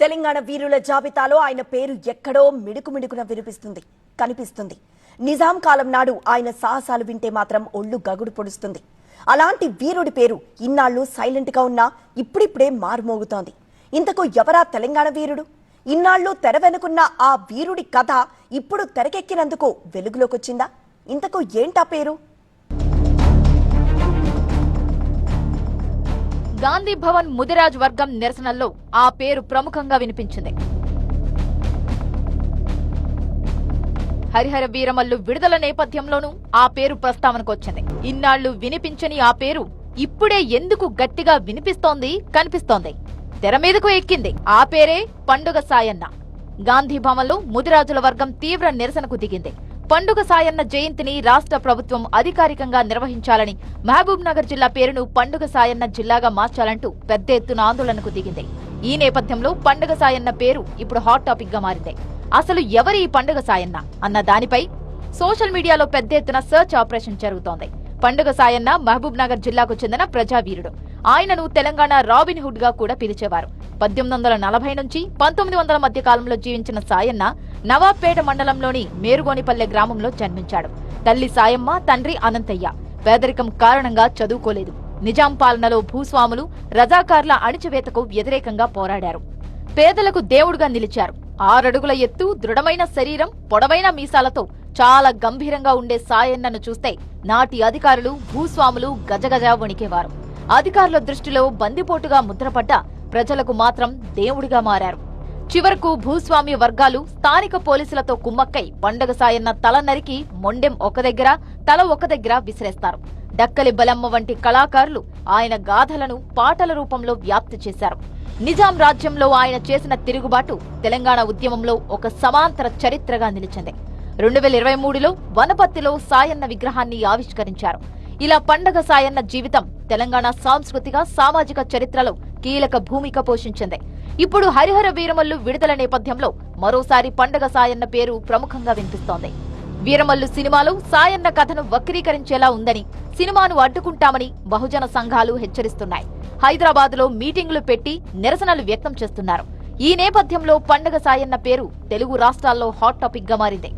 తెలంగాణ వీరుల జాబితాలో ఆయన పేరు ఎక్కడో మిడుకుమిడుకున కనిపిస్తుంది. నిజాం కాలం నాడు ఆయన సాహసాలు వింటే మాత్రం ఒళ్ళు గగుడు పొడుస్తుంది. అలాంటి వీరుడి పేరు ఇన్నాళ్లు సైలెంట్ గా ఉన్నా ఇప్పుడిప్పుడే మారుమోగుతోంది. ఇంతకు ఎవరా తెలంగాణ వీరుడు? ఇన్నాళ్లు తెర వెనుకున్న ఆ వీరుడి కథ ఇప్పుడు తెరకెక్కినందుకు వెలుగులోకొచ్చిందా? ఇంతకు ఏంటా పేరు? గాంధీ భవన్ ముదిరాజ్ వర్గం నిరసనల్లో ఆ పేరు ప్రముఖంగా వినిపించింది. హరిహర వీరమల్లు విడుదల నేపథ్యంలోనూ ఆ పేరు ప్రస్తావనకు వచ్చింది. ఇన్నాళ్లు వినిపించని ఆ పేరు ఇప్పుడే ఎందుకు గట్టిగా వినిపిస్తోంది, కనిపిస్తోంది, తెర మీదకు ఎక్కింది. ఆ పేరే పండుగ సాయన్న. గాంధీ భవన్లో ముదిరాజుల వర్గం తీవ్ర నిరసనకు దిగింది. పండుగ సాయన్న జయంతిని రాష్ట్ర ప్రభుత్వం అధికారికంగా నిర్వహించాలని, మహబూబ్ నగర్ జిల్లా పేరును పండుగ సాయన్న జిల్లాగా మార్చాలంటూ పెద్ద ఎత్తున ఆందోళనకు దిగింది. ఈ నేపథ్యంలో పండుగ సాయన్న పేరు ఇప్పుడు హాట్ టాపిక్ గా మారింది. అసలు ఎవరి ఈ పండుగ సాయన్న అన్న దానిపై సోషల్ మీడియాలో పెద్ద ఎత్తున సర్చ్ ఆపరేషన్ జరుగుతోంది. పండుగ సాయన్న మహబూబ్ నగర్ జిల్లాకు చెందిన ప్రజావీరుడు. ఆయనను తెలంగాణ రాబిన్ హుడ్ గా కూడా పిలిచేవారు. 1840 నుంచి 1900 మధ్య కాలంలో జీవించిన సాయన్న నవాబ్పేట మండలంలోని మేరుగోనిపల్లె గ్రామంలో జన్మించాడు. తల్లి సాయమ్మ, తండ్రి అనంతయ్య. పేదరికం కారణంగా చదువుకోలేదు. నిజాం పాలనలో భూస్వాములు, రజాకార్ల అణిచివేతకు వ్యతిరేకంగా పోరాడారు. పేదలకు దేవుడుగా నిలిచారు. 6 అడుగుల ఎత్తు, దృఢమైన శరీరం, పొడవైన మీసాలతో చాలా గంభీరంగా ఉండే సాయన్నను చూస్తే నాటి అధికారులు, భూస్వాములు గజగజ వణికేవారు. అధికారుల దృష్టిలో బందిపోటుగా ముద్రపడ్డ ప్రజలకు మాత్రం దేవుడిగా మారారు. చివరకు భూస్వామ్య వర్గాలు స్థానిక పోలీసులతో కుమ్మక్కై పండుగ సాయన్న తల నరికి మొండెం ఒక దగ్గర, తల ఒక దగ్గర విసిరేస్తారు. డక్కలి బలమ్మ వంటి కళాకారులు ఆయన గాథలను పాటల రూపంలో వ్యాప్తి చేశారు. నిజాం రాజ్యంలో ఆయన చేసిన తిరుగుబాటు తెలంగాణ ఉద్యమంలో ఒక సమాంతర చరిత్రగా నిలిచింది. 2023లో వనపర్తిలో సాయన్న విగ్రహాన్ని ఆవిష్కరించారు. ఇలా పండగ సాయన్న జీవితం తెలంగాణ సాంస్కృతిక, సామాజిక చరిత్రలో కీలక భూమిక పోషించింది. ఇప్పుడు హరిహర వీరమల్లు విడుదల నేపథ్యంలో మరోసారి పండగ సాయన్న పేరు ప్రముఖంగా వినిపిస్తోంది. వీరమల్లు సినిమాలో సాయన్న కథను వక్రీకరించేలా ఉందని, సినిమాను అడ్డుకుంటామని బహుజన సంఘాలు హెచ్చరిస్తున్నాయి. హైదరాబాద్ లో మీటింగులు పెట్టి నిరసనలు వ్యక్తం చేస్తున్నారు. ఈ నేపథ్యంలో పండగ సాయన్న పేరు తెలుగు రాష్ట్రాల్లో హాట్ టాపిక్ గా మారింది.